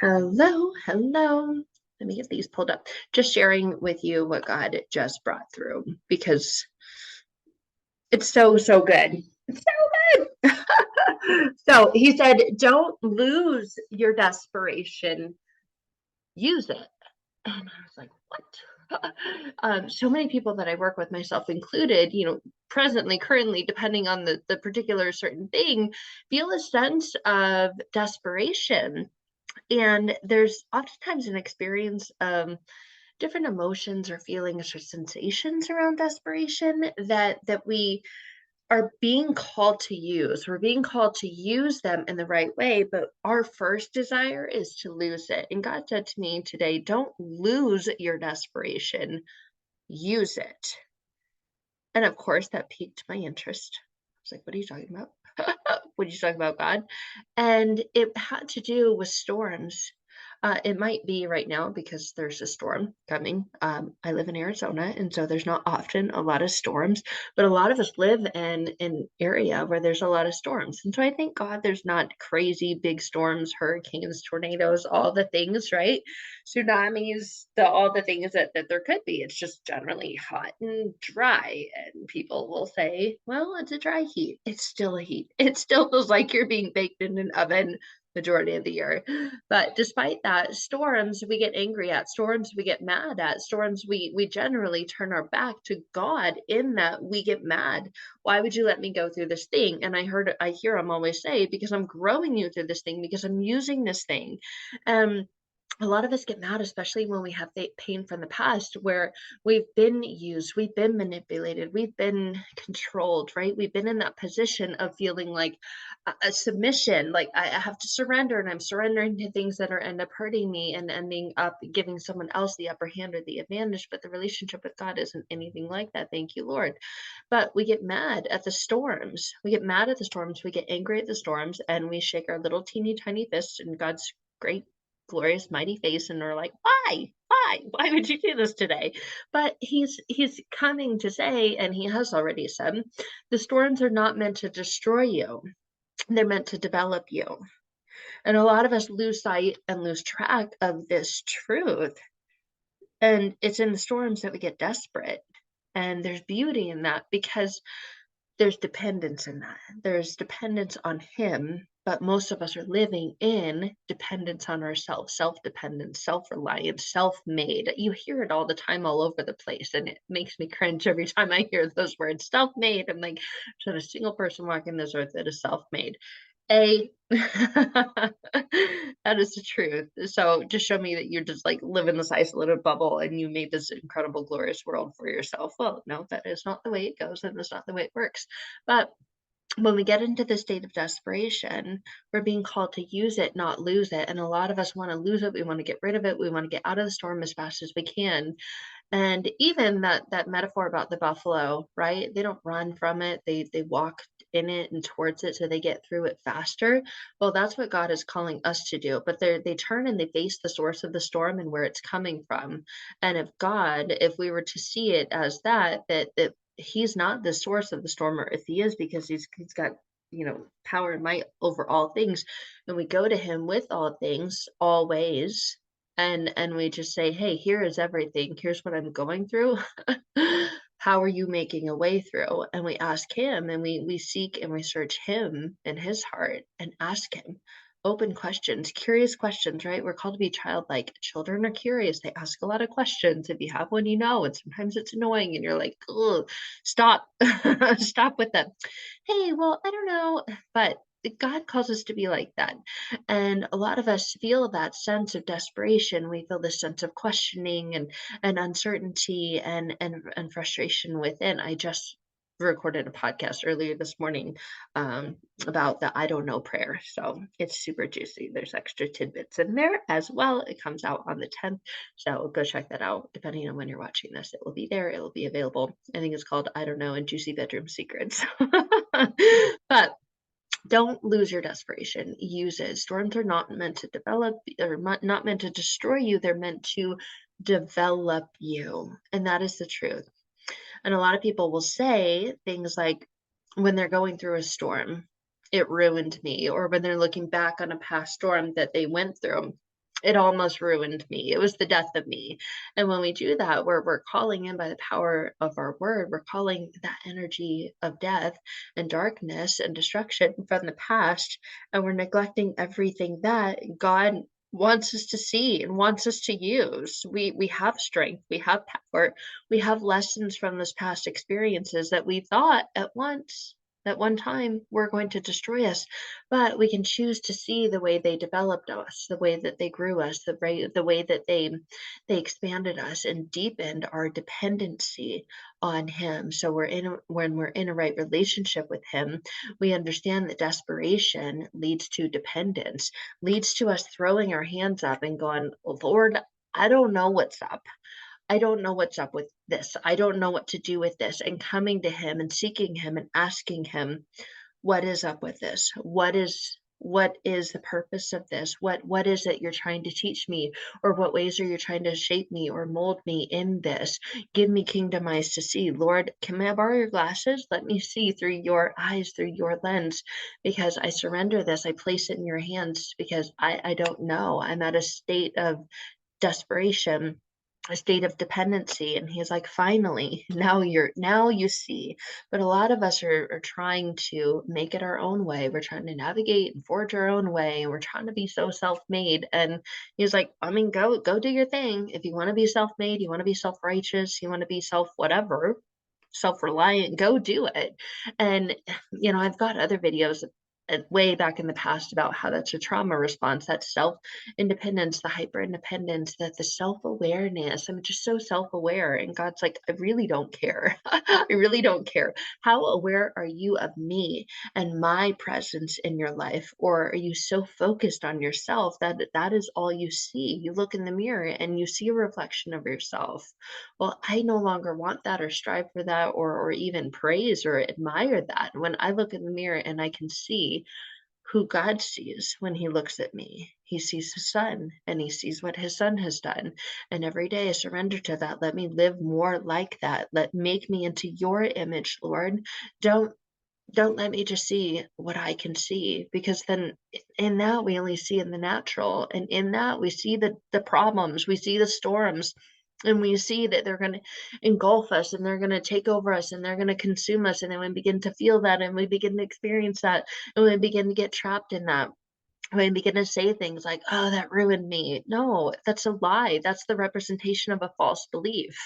Hello, hello. Let me get these pulled up. Just sharing with you what God just brought through because it's so good. It's so good. So he said, don't lose your desperation, use it. And I was like, what? So many people that I work with, myself included, presently, currently, depending on the particular certain thing, feel a sense of desperation. And there's oftentimes an experience of different emotions or feelings or sensations around desperation that we are being called to use. We're being called to use them in the right way, but our first desire is to lose it. And God said to me today, don't lose your desperation, use it. And of course, that piqued my interest. I was like, what are you talking about? What are you talking about, God? And it had to do with storms. It might be right now because there's a storm coming. I live in Arizona, and so there's not often a lot of storms, but a lot of us live in an area where there's a lot of storms. And so I thank God there's not crazy big storms, hurricanes, tornadoes, all the things, right? Tsunamis, all the things that there could be. It's just generally hot and dry. And people will say, well, it's a dry heat. It's still a heat. It still feels like you're being baked in an oven majority of the year. But despite that, storms we get angry at, storms we get mad at, storms we generally turn our back to God in that we get mad. Why would you let me go through this thing? And I hear him always say, because I'm growing you through this thing, because I'm using this thing. A lot of us get mad, especially when we have pain from the past where we've been used, we've been manipulated, we've been controlled, right? We've been in that position of feeling like a submission, like I have to surrender, and I'm surrendering to things that are end up hurting me and ending up giving someone else the upper hand or the advantage. But the relationship with God isn't anything like that. Thank you, Lord. But we get mad at the storms. We get mad at the storms. We get angry at the storms, and we shake our little teeny tiny fists in God's great glorious mighty face, and we're like, why would you do this today? But he's coming to say, and he has already said, the storms are not meant to destroy you, they're meant to develop you. And a lot of us lose sight and lose track of this truth, and it's in the storms that we get desperate. And there's beauty in that because there's dependence in that. There's dependence on him, but most of us are living in dependence on ourselves, self-dependence, self-reliance, self-made. You hear it all the time all over the place, and it makes me cringe every time I hear those words, self-made. I'm like, there's not a single person walking this earth that is self-made. That is the truth. So just show me that you're just like living this isolated bubble and you made this incredible, glorious world for yourself. Well, no, that is not the way it goes, and that's not the way it works. But when we get into the state of desperation, we're being called to use it, not lose it. And a lot of us want to lose it. We want to get rid of it. We want to get out of the storm as fast as we can. And even that metaphor about the buffalo, right? They don't run from it. They walk in it and towards it so they get through it faster. Well, that's what God is calling us to do. But they turn and they face the source of the storm and where it's coming from. And if we were to see it as that he's not the source of the storm, or if he is, because he's got power and might over all things, and we go to him with all things always, and we just say, hey, here is everything, here's what I'm going through. How are you making a way through? And we ask him, and we seek and we search him in his heart and ask him open questions, curious questions, right? We're called to be childlike. Children are curious. They ask a lot of questions. If you have one, and sometimes it's annoying and you're like, oh, stop, stop with them. Hey, well, I don't know. But God calls us to be like that. And a lot of us feel that sense of desperation. We feel this sense of questioning and uncertainty and frustration within. I just recorded a podcast earlier this morning about the I don't know prayer. So it's super juicy. There's extra tidbits in there as well. It comes out on the 10th. So go check that out. Depending on when you're watching this, it will be there. It will be available. I think it's called I Don't Know and Juicy Bedroom Secrets. But don't lose your desperation. Use it. Storms are not meant to develop or not meant to destroy you. They're meant to develop you. And that is the truth. And a lot of people will say things like, when they're going through a storm, it ruined me. Or when they're looking back on a past storm that they went through, It almost ruined me. It was the death of me. And when we do that, we're calling in by the power of our word, we're calling that energy of death and darkness and destruction from the past, and we're neglecting everything that God wants us to see and wants us to use. We have strength, we have power, we have lessons from those past experiences that we thought at one time were going to destroy us, but we can choose to see the way they developed us, the way that they grew us, the way that they expanded us and deepened our dependency on him. So when we're in a right relationship with him, we understand that desperation leads to dependence, leads to us throwing our hands up and going, Lord, I don't know what's up. I don't know what's up with this. I don't know what to do with this. And coming to him and seeking him and asking him, what is up with this? What is the purpose of this? What is it you're trying to teach me? Or what ways are you trying to shape me or mold me in this? Give me kingdom eyes to see. Lord, can I borrow your glasses? Let me see through your eyes, through your lens, because I surrender this. I place it in your hands because I don't know. I'm at a state of desperation, a state of dependency. And he's like, finally, now you see. But a lot of us are trying to make it our own way. We're trying to navigate and forge our own way, and we're trying to be so self-made. And he's like, I mean, go do your thing. If you want to be self-made, you want to be self-righteous, you want to be self-whatever, self-reliant, go do it. And I've got other videos way back in the past about how that's a trauma response, that self independence, the hyper independence, that the self awareness. I'm just so self aware. And God's like, I really don't care. I really don't care. How aware are you of me and my presence in your life? Or are you so focused on yourself that that is all you see? You look in the mirror and you see a reflection of yourself. Well, I no longer want that or strive for that or even praise or admire that. When I look in the mirror and I can see who God sees when he looks at me. He sees his son and he sees what his son has done. And every day I surrender to that. Let me live more like that. Make me into your image, Lord. Don't don't let me just see what I can see, because then in that we only see in the natural, and in that we see the problems, we see the storms, and we see that they're going to engulf us and they're going to take over us and they're going to consume us, and then we begin to feel that and we begin to experience that and we begin to get trapped in that. We begin to say things like, oh, that ruined me. No, that's a lie. That's the representation of a false belief.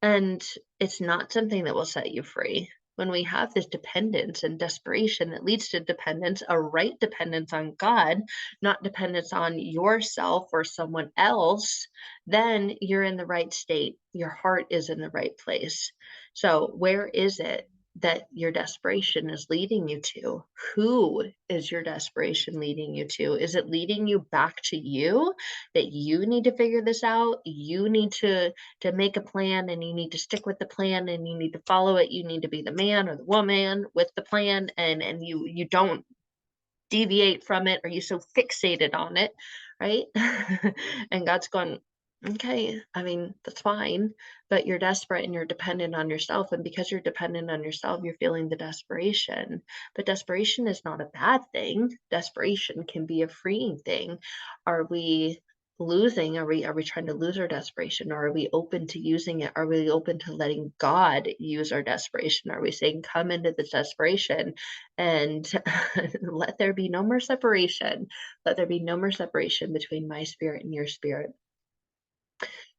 And it's not something that will set you free. When we have this dependence and desperation that leads to dependence, a right dependence on God, not dependence on yourself or someone else, then you're in the right state. Your heart is in the right place. So, where is it that your desperation is leading you to? Who is your desperation leading you to? Is it leading you back to you, that you need to figure this out? You need to make a plan, and you need to stick with the plan, and you need to follow it. You need to be the man or the woman with the plan, and you don't deviate from it, or you so fixated on it, right? And God's going, okay, I mean, that's fine, but you're desperate and you're dependent on yourself. And because you're dependent on yourself, you're feeling the desperation. But desperation is not a bad thing. Desperation can be a freeing thing. Are we losing? Are we trying to lose our desperation? Or are we open to using it? Are we open to letting God use our desperation? Are we saying, come into this desperation and let there be no more separation? Let there be no more separation between my spirit and your spirit.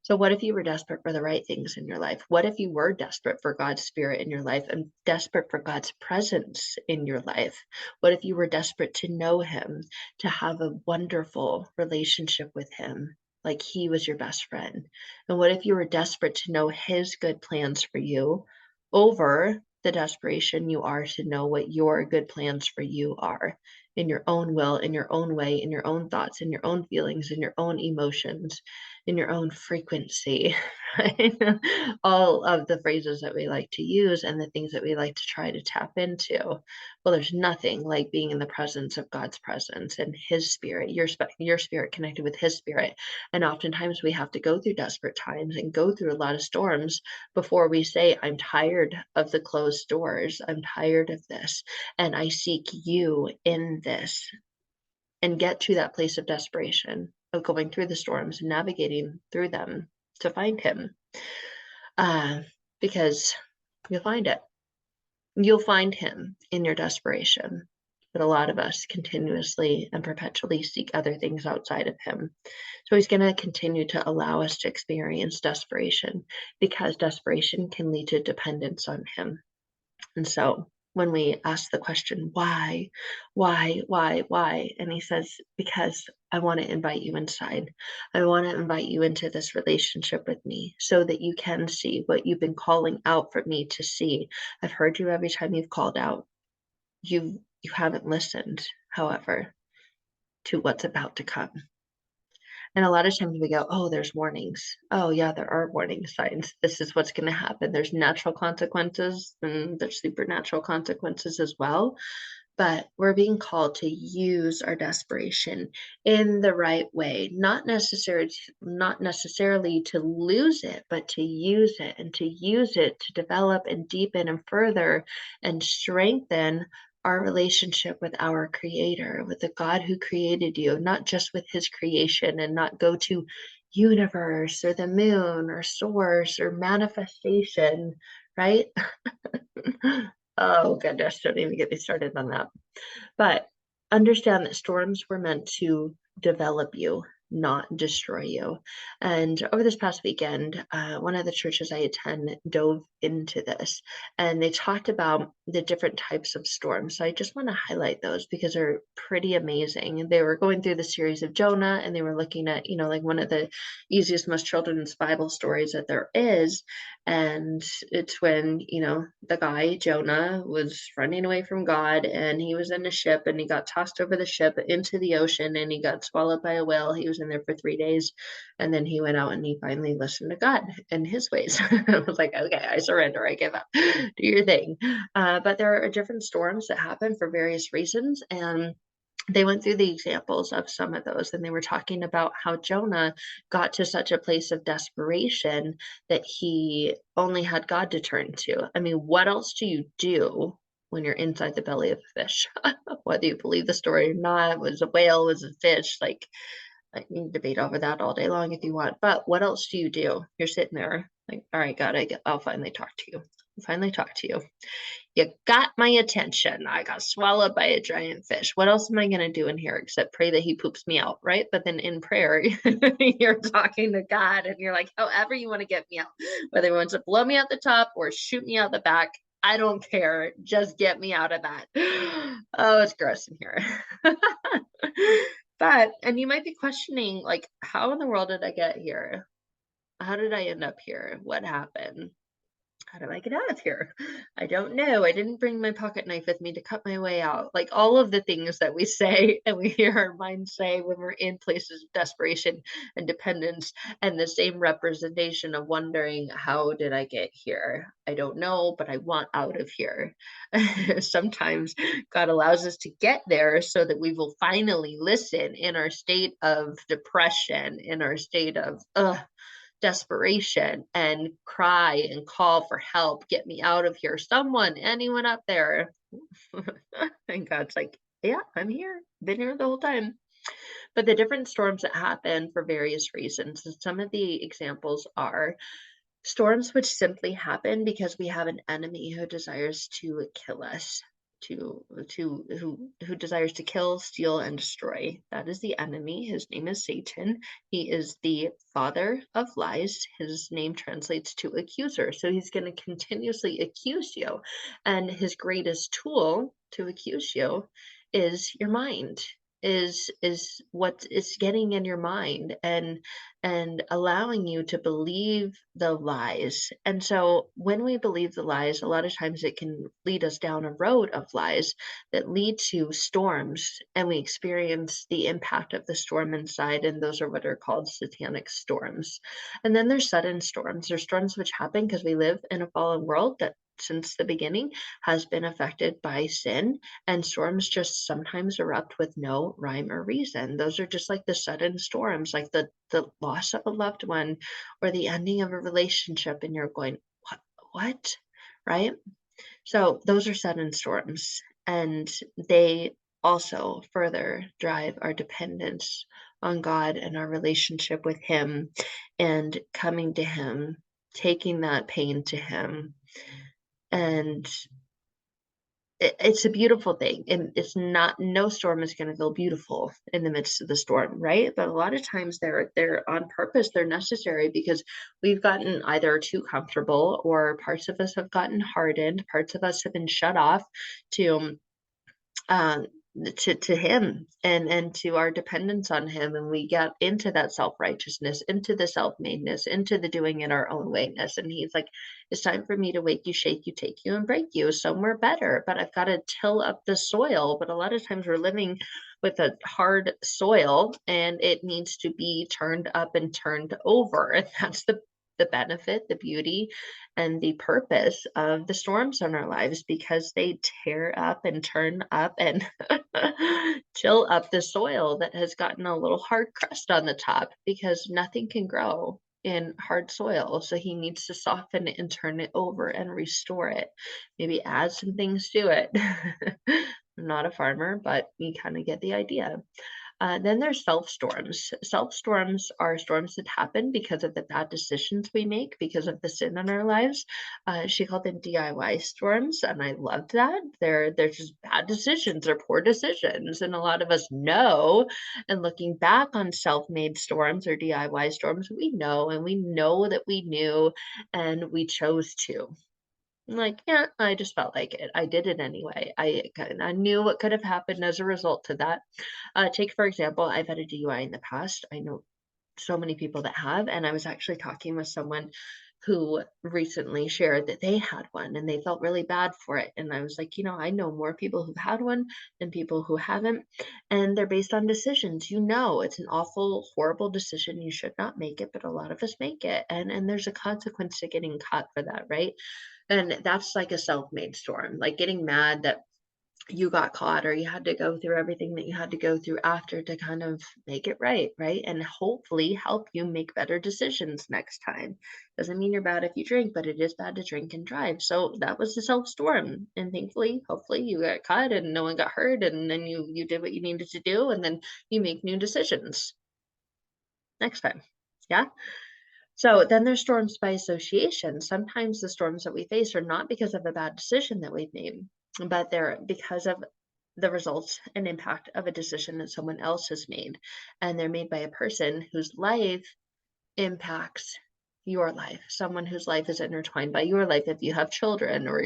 So, what if you were desperate for the right things in your life? What if you were desperate for God's spirit in your life and desperate for God's presence in your life? What if you were desperate to know him, to have a wonderful relationship with him, like he was your best friend? And what if you were desperate to know his good plans for you over the desperation you are to know what your good plans for you are, in your own will, in your own way, in your own thoughts, in your own feelings, in your own emotions, in your own frequency, right? All of the phrases that we like to use and the things that we like to try to tap into. Well, there's nothing like being in the presence of God's presence and his spirit, your spirit connected with his spirit. And oftentimes we have to go through desperate times and go through a lot of storms before we say, I'm tired of the closed doors. I'm tired of this. And I seek you in this, and get to that place of desperation. of going through the storms and navigating through them to find him. Because you'll find it. You'll find him in your desperation. But a lot of us continuously and perpetually seek other things outside of him. So he's going to continue to allow us to experience desperation, because desperation can lead to dependence on him. And so when we ask the question, why? And he says, because I want to invite you inside. I want to invite you into this relationship with me so that you can see what you've been calling out for me to see. I've heard you every time you've called out. You haven't listened, however, to what's about to come. And a lot of times we go, oh, there's warnings. Oh, yeah, there are warning signs. This is what's going to happen. There's natural consequences and there's supernatural consequences as well. But we're being called to use our desperation in the right way, not necessarily to lose it, but to use it, and to use it to develop and deepen and further and strengthen our relationship with our creator, with the God who created you, not just with his creation, and not go to universe or the moon or source or manifestation, right? Oh goodness, don't even get me started on that. But understand that storms were meant to develop you, not destroy you. And over this past weekend, one of the churches I attend dove into this, and they talked about the different types of storms. So I just want to highlight those because they're pretty amazing. They were going through the series of Jonah, and they were looking at, like one of the easiest, most children's Bible stories that there is. And it's when, the guy, Jonah, was running away from God, and he was in a ship, and he got tossed over the ship into the ocean, and he got swallowed by a whale. He was in there for 3 days, and then he went out and he finally listened to God and his ways. I was like, okay, I surrender, I give up, do your thing. But there are different storms that happen for various reasons, and they went through the examples of some of those, and they were talking about how Jonah got to such a place of desperation that he only had God to turn to. I mean, what else do you do when you're inside the belly of a fish? Whether you believe the story or not, was a whale, was a fish, like, I can debate over that all day long if you want. But what else do you do? You're sitting there like, all right, God, I'll finally talk to you. I'll finally talk to you. You got my attention. I got swallowed by a giant fish. What else am I going to do in here except pray that he poops me out, right? But then in prayer, you're talking to God and you're like, however you want to get me out, whether he wants to blow me out the top or shoot me out the back, I don't care. Just get me out of that. Oh, it's gross in here. And you might be questioning, like, how in the world did I get here? How did I end up here? What happened? How do I get out of here? I don't know. I didn't bring my pocket knife with me to cut my way out. Like all of the things that we say and we hear our minds say when we're in places of desperation and dependence, and the same representation of wondering, how did I get here? I don't know, but I want out of here. Sometimes God allows us to get there so that we will finally listen in our state of depression, in our state of, desperation, and cry and call for help. Get me out of here. Someone, anyone up there? And God's like, yeah, I'm here. Been here the whole time. But the different storms that happen for various reasons. And some of the examples are storms which simply happen because we have an enemy who desires to kill us, who desires to kill, steal, and destroy. That is the enemy. His name is Satan. He is the father of lies. His name translates to accuser. So he's going to continuously accuse you. And his greatest tool to accuse you is your mind, is what is getting in your mind and allowing you to believe the lies. And so when we believe the lies, a lot of times it can lead us down a road of lies that lead to storms, and we experience the impact of the storm inside, and those are what are called satanic storms. And then there's sudden storms. There's storms which happen because we live in a fallen world that since the beginning has been affected by sin, and storms just sometimes erupt with no rhyme or reason. Those are just like the sudden storms, like the loss of a loved one or the ending of a relationship, and you're going, what? Right? So those are sudden storms, and they also further drive our dependence on God and our relationship with Him and coming to Him, taking that pain to Him. And it's a beautiful thing. And it's not, no storm is going to feel beautiful in the midst of the storm, right? But a lot of times they're on purpose, they're necessary because we've gotten either too comfortable or parts of us have gotten hardened, parts of us have been shut off to um to him and to our dependence on him, and we get into that self-righteousness, into the self-madeness, into the doing it our own wayness. And he's like, it's time for me to wake you, shake you, take you, and break you somewhere better, but I've got to till up the soil. But a lot of times we're living with a hard soil and it needs to be turned up and turned over. And that's the benefit, the beauty, and the purpose of the storms in our lives, because they tear up and turn up and chill up the soil that has gotten a little hard crust on the top, because nothing can grow in hard soil. So he needs to soften it and turn it over and restore it. Maybe add some things to it. I'm not a farmer, but you kind of get the idea. Then there's self storms. Self storms are storms that happen because of the bad decisions we make, because of the sin in our lives. She called them DIY storms, and I loved that. They're just bad decisions or poor decisions, and a lot of us know. And looking back on self-made storms or DIY storms, we know, and we know that we knew, and we chose to. Like, yeah, I just felt like it. I did it anyway. I knew what could have happened as a result to that. Take, for example, I've had a DUI in the past. I know so many people that have, and I was actually talking with someone who recently shared that they had one and they felt really bad for it. And I was like, I know more people who've had one than people who haven't, and they're based on decisions. It's an awful, horrible decision. You should not make it, but a lot of us make it, and there's a consequence to getting caught for that, right? And that's like a self-made storm, like getting mad that you got caught or you had to go through everything that you had to go through after to kind of make it right, right? And hopefully help you make better decisions next time. Doesn't mean you're bad if you drink, but it is bad to drink and drive. So that was the self-storm. And thankfully, hopefully you got caught and no one got hurt, and then you did what you needed to do, and then you make new decisions next time. Yeah. So then there's storms by association. Sometimes the storms that we face are not because of a bad decision that we've made, but they're because of the results and impact of a decision that someone else has made. And they're made by a person whose life impacts your life, someone whose life is intertwined by your life. If you have children or,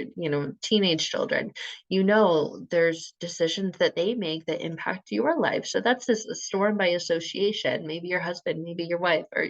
teenage children, there's decisions that they make that impact your life. So that's this storm by association. Maybe your husband, maybe your wife, or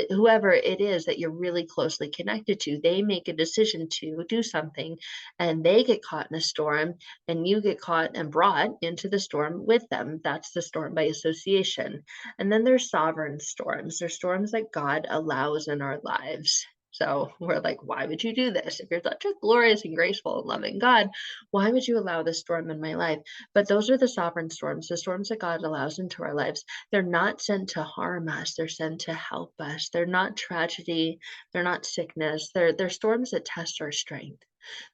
whoever it is that you're really closely connected to, they make a decision to do something and they get caught in a storm, and you get caught and brought into the storm with them. That's the storm by association. And then there's sovereign storms. There's storms that God allows in our lives. So we're like, why would you do this? If you're such a glorious and graceful and loving God, why would you allow this storm in my life? But those are the sovereign storms, the storms that God allows into our lives. They're not sent to harm us. They're sent to help us. They're not tragedy. They're not sickness. They're storms that test our strength.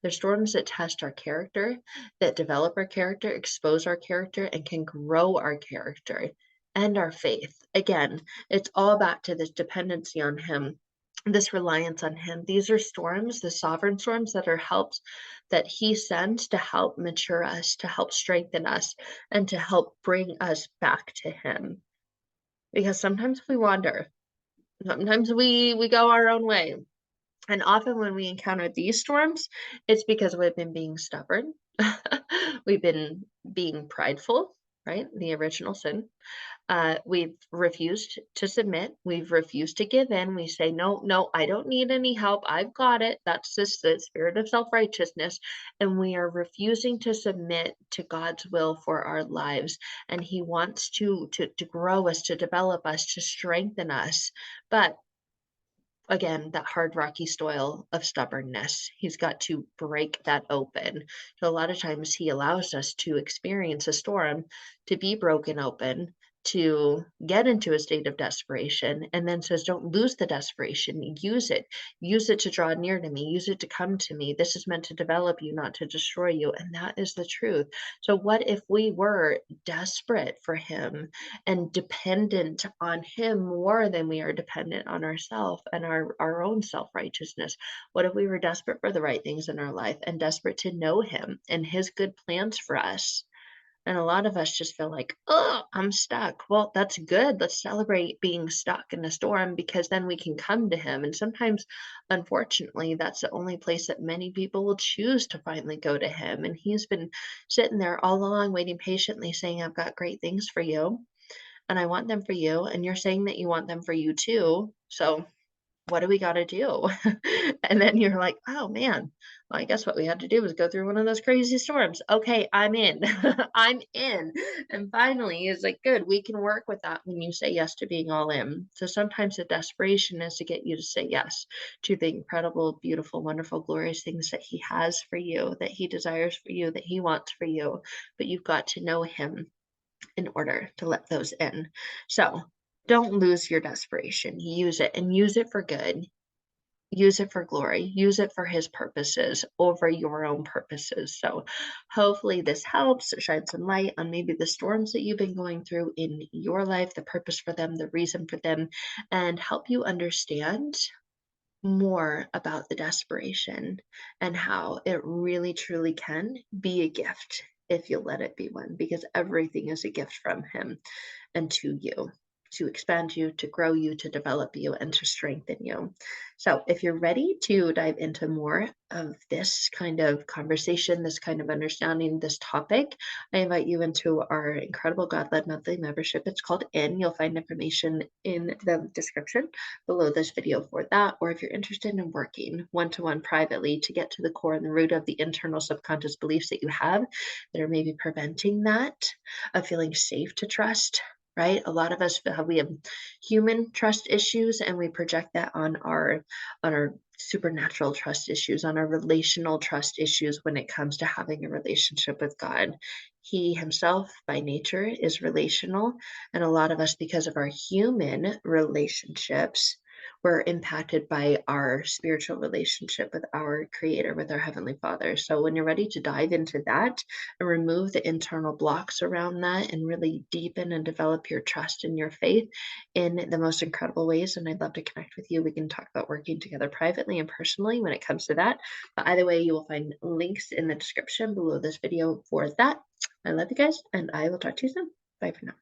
They're storms that test our character, that develop our character, expose our character, and can grow our character and our faith. Again, it's all back to this dependency on Him, this reliance on Him. These are storms, the sovereign storms that are helps that He sends to help mature us, to help strengthen us, and to help bring us back to Him. Because sometimes we wander, sometimes we go our own way. And often when we encounter these storms, it's because we've been being stubborn. We've been being prideful, right? The original sin. We've refused to submit. We've refused to give in. We say, no, no, I don't need any help. I've got it. That's just the spirit of self-righteousness. And we are refusing to submit to God's will for our lives. And He wants to grow us, to develop us, to strengthen us. But again, that hard, rocky soil of stubbornness, He's got to break that open. So a lot of times He allows us to experience a storm to be broken open, to get into a state of desperation, and then says, don't lose the desperation. Use it to draw near to me, use it to come to me. This is meant to develop you, not to destroy you. And that is the truth. So what if we were desperate for him and dependent on him more than we are dependent on ourselves and our own self-righteousness? What if we were desperate for the right things in our life and desperate to know him and his good plans for us? And a lot of us just feel like, oh, I'm stuck. Well, that's good. Let's celebrate being stuck in a storm, because then we can come to him. And sometimes, unfortunately, that's the only place that many people will choose to finally go to him. And he's been sitting there all along, waiting patiently, saying, I've got great things for you, and I want them for you. And you're saying that you want them for you too. So what do we got to do? And then you're like, oh man, well, I guess what we had to do was go through one of those crazy storms. Okay, I'm in. I'm in. And finally, it's like, good, we can work with that when you say yes to being all in. So sometimes the desperation is to get you to say yes to the incredible, beautiful, wonderful, glorious things that he has for you, that he desires for you, that he wants for you. But you've got to know him in order to let those in. So don't lose your desperation. Use it, and use it for good. Use it for glory. Use it for his purposes over your own purposes. So hopefully this helps shine some light on maybe the storms that you've been going through in your life, the purpose for them, the reason for them, and help you understand more about the desperation and how it really truly can be a gift if you let it be one, because everything is a gift from him and to you, to expand you, to grow you, to develop you, and to strengthen you. So, if you're ready to dive into more of this kind of conversation, this kind of understanding, this topic, I invite you into our incredible God led monthly membership. It's called In. You'll find information in the description below this video for that. Or if you're interested in working one to one privately to get to the core and the root of the internal subconscious beliefs that you have that are maybe preventing that, of feeling safe to trust, right? A lot of us we have human trust issues, and we project that on our supernatural trust issues, on our relational trust issues when it comes to having a relationship with God. He himself by nature is relational, and a lot of us, because of our human relationships, we're impacted by our spiritual relationship with our creator, with our heavenly father. So when you're ready to dive into that and remove the internal blocks around that and really deepen and develop your trust and your faith in the most incredible ways, and I'd love to connect with you. We can talk about working together privately and personally when it comes to that. But either way, you will find links in the description below this video for that. I love you guys, and I will talk to you soon. Bye for now.